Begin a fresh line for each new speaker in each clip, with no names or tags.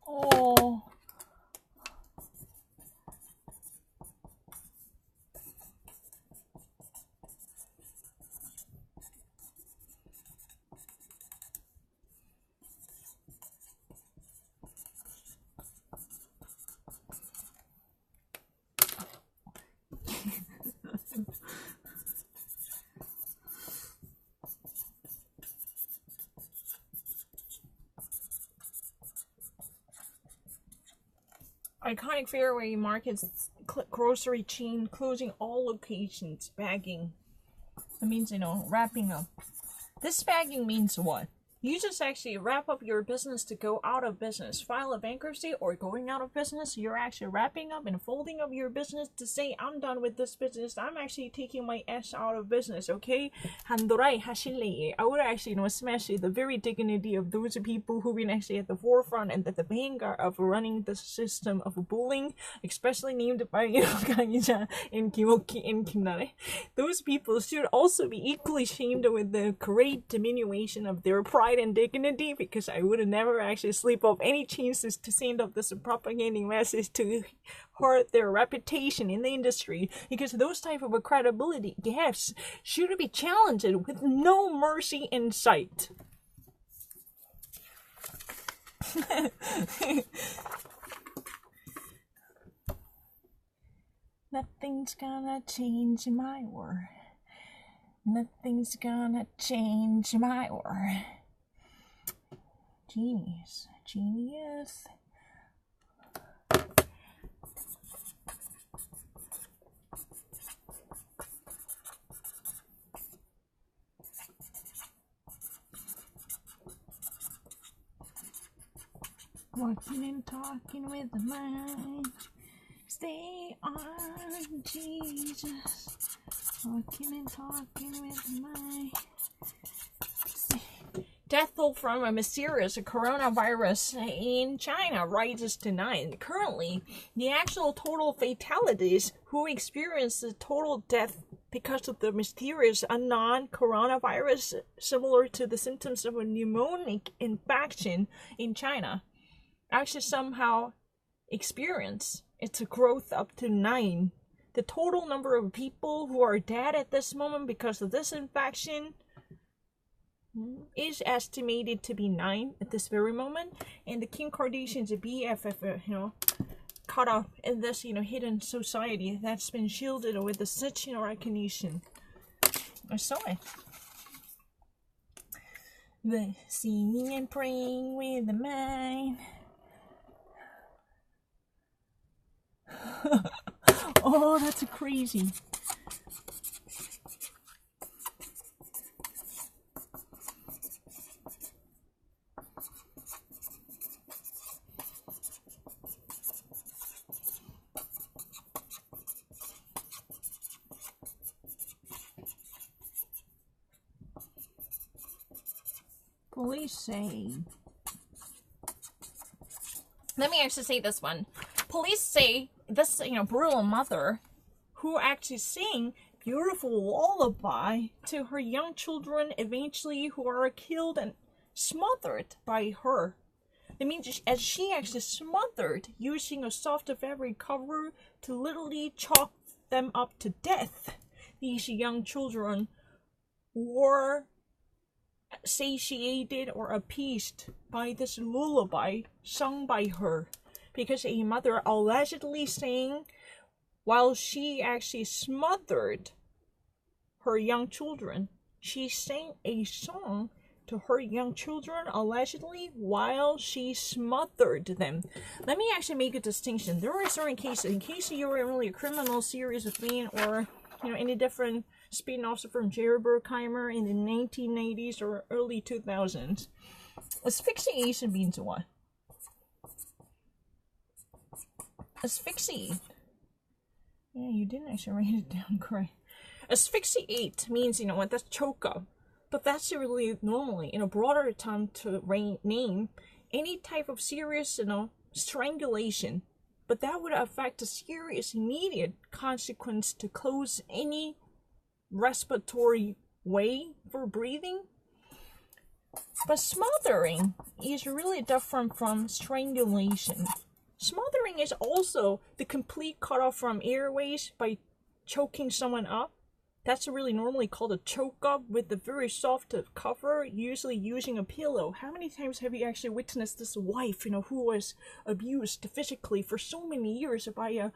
Oh. Iconic Fairway Market's grocery chain closing all locations, bagging. That means, wrapping up. This bagging means what? You just actually wrap up your business to go out of business. File a bankruptcy or going out of business. You're actually wrapping up and folding up your business to say, I'm done with this business. I'm actually taking my ass out of business, okay? 한도라이 하실래요? I would actually, smash the very dignity of those people who've been actually at the forefront and at the vanguard of running the system of bullying, especially named by, 강희자 and Kim-Oki and Kim Nare. Those people should also be equally shamed with the great diminution of their pride and dignity, because I would never actually sleep off any chances to send up this propagating message to hurt their reputation in the industry, because those type of credibility gaps should be challenged with no mercy in sight. Nothing's gonna change my world. Nothing's gonna change my world. Genius. Genius. Walking and talking with the mind. Stay on Jesus. Walking and talking with the mind. Death toll from a mysterious coronavirus in China rises to 9. Currently, the actual total fatalities who experienced the total death because of the mysterious unknown coronavirus, similar to the symptoms of a pneumonic infection in China, actually somehow experience its growth up to 9. The total number of people who are dead at this moment because of this infection is estimated to be 9 at this very moment, and the Kim Kardashian's BFF, caught up in this, hidden society that's been shielded with such, recognition. I saw it. The singing and praying with the mind. Oh, that's crazy. Police say. Let me actually say this one. Police say this, brutal mother who actually sang beautiful lullaby to her young children, eventually who are killed and smothered by her. It means as she actually smothered using a soft fabric cover to literally chalk them up to death. These young children were satiated or appeased by this lullaby sung by her, because a mother allegedly sang while she actually smothered her young children. She sang a song to her young children allegedly while she smothered them. Let me actually make a distinction. There are certain cases, in case you're really a criminal series fan, or any different spin-offs from Jerry Bruckheimer in the 1990s or early 2000s. Asphyxiation means what? Asphyxiate. Yeah, you didn't actually write it down correct. Asphyxiate means, that's choke up. But that's really normally, in a broader term to name any type of serious, strangulation, but that would affect a serious immediate consequence to close any respiratory way for breathing. But smothering is really different from strangulation. Smothering is also the complete cutoff from airways by choking someone up. That's really normally called a choke up with a very soft cover, usually using a pillow. How many times have you actually witnessed this wife, who was abused physically for so many years by a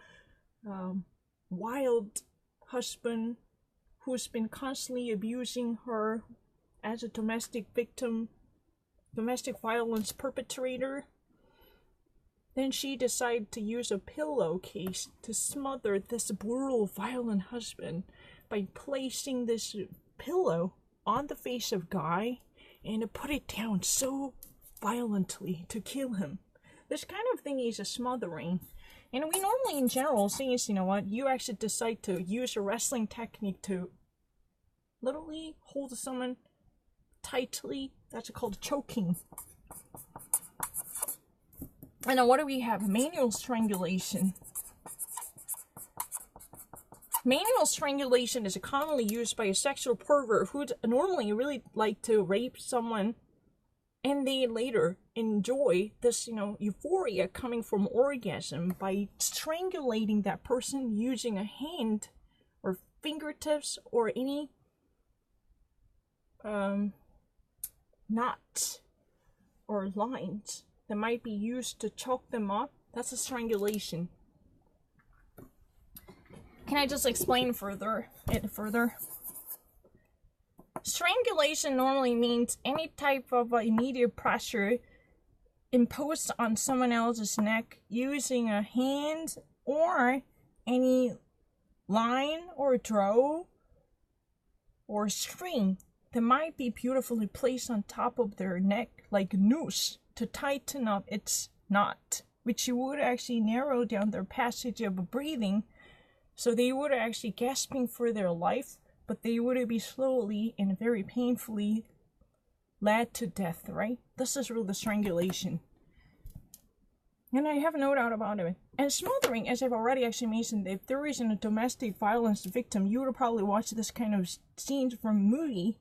wild husband who's been constantly abusing her as a domestic victim, domestic violence perpetrator? Then she decided to use a pillowcase to smother this brutal, violent husband by placing this pillow on the face of Guy and to put it down so violently to kill him. This kind of thing is a smothering. And we normally in general say is, you actually decide to use a wrestling technique to literally hold someone tightly. That's called choking. And then what do we have? Manual strangulation. Manual strangulation is commonly used by a sexual pervert who'd normally really like to rape someone, and they later enjoy this, euphoria coming from orgasm by strangulating that person using a hand or fingertips or any knots or lines that might be used to choke them up. That's a strangulation. Can I just explain further? Strangulation normally means any type of immediate pressure imposed on someone else's neck using a hand or any line or throw or string that might be beautifully placed on top of their neck like a noose to tighten up its knot, which would actually narrow down their passage of breathing. So they would actually gasping for their life, but they would be slowly and very painfully led to death, right? This is really the strangulation. And I have no doubt about it. And smothering, as I've already actually mentioned, if there isn't a domestic violence victim, you would probably watch this kind of scenes from a movie.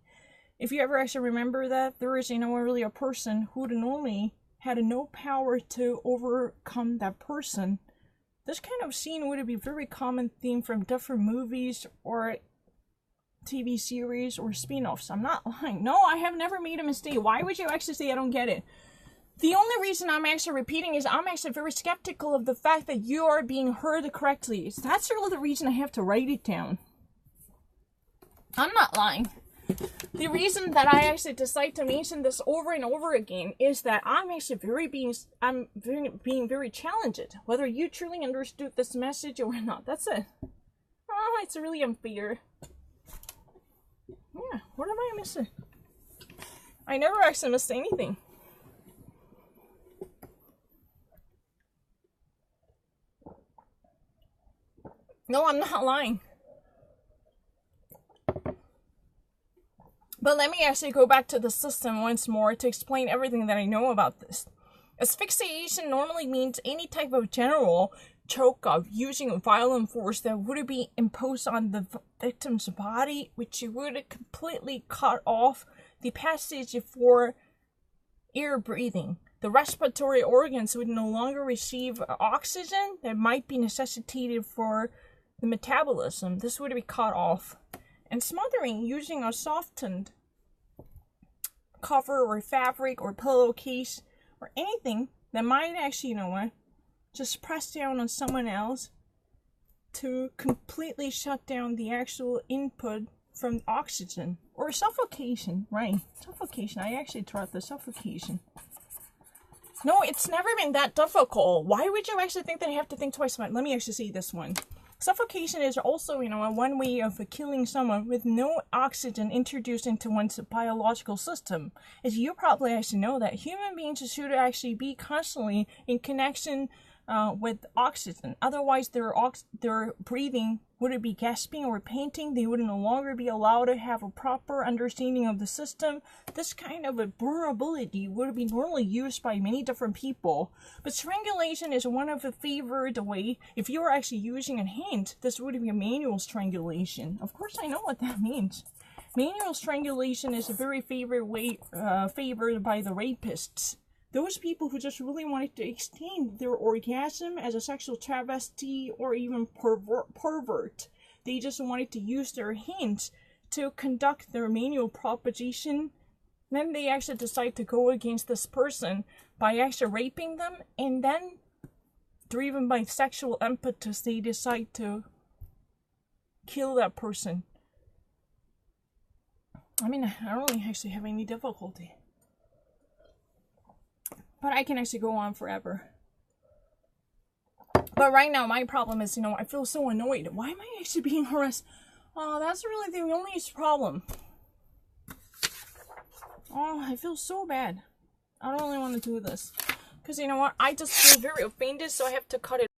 If you ever actually remember that, there is, really a person who normally had no power to overcome that person. This kind of scene would be a very common theme from different movies or TV series or spin-offs. I'm not lying. No, I have never made a mistake. Why would you actually say I don't get it? The only reason I'm actually repeating is I'm actually very skeptical of the fact that you are being heard correctly. That's really the reason I have to write it down. I'm not lying. The reason that I actually decide to mention this over and over again is that I'm actually being very challenged, whether you truly understood this message or not. That's it. Oh, it's really unfair. Yeah, what am I missing? I never actually missed anything. No, I'm not lying. But let me actually go back to the system once more to explain everything that I know about this. Asphyxiation normally means any type of general choke up using a violent force that would be imposed on the victim's body, which would completely cut off the passage for air breathing. The respiratory organs would no longer receive oxygen that might be necessitated for the metabolism. This would be cut off. And smothering using a softened cover or fabric or pillowcase or anything that might actually, just press down on someone else to completely shut down the actual input from oxygen. Or suffocation, right? Suffocation. I actually tried the suffocation. No, it's never been that difficult. Why would you actually think that I have to think twice about it? Let me actually see this one. Suffocation is also, one way of killing someone with no oxygen introduced into one's biological system. As you probably actually know that human beings should actually be constantly in connection with oxygen. Otherwise, their breathing wouldn't be gasping or panting. They would no longer be allowed to have a proper understanding of the system. This kind of a vulnerability would be normally used by many different people. But strangulation is one of the favored way. If you are actually using a hand, this would be a manual strangulation. Of course, I know what that means. Manual strangulation is a very favored way, favored by the rapists. Those people who just really wanted to extend their orgasm as a sexual travesty or even pervert. They just wanted to use their hands to conduct their manual propagation. Then they actually decide to go against this person by actually raping them, and then, driven by sexual impetus, they decide to kill that person. I mean, I don't really actually have any difficulty. But I can actually go on forever. But right now, my problem is, I feel so annoyed. Why am I actually being harassed? Oh, that's really the only problem. Oh, I feel so bad. I don't really want to do this. Because you know what? I just feel very offended, so I have to cut it.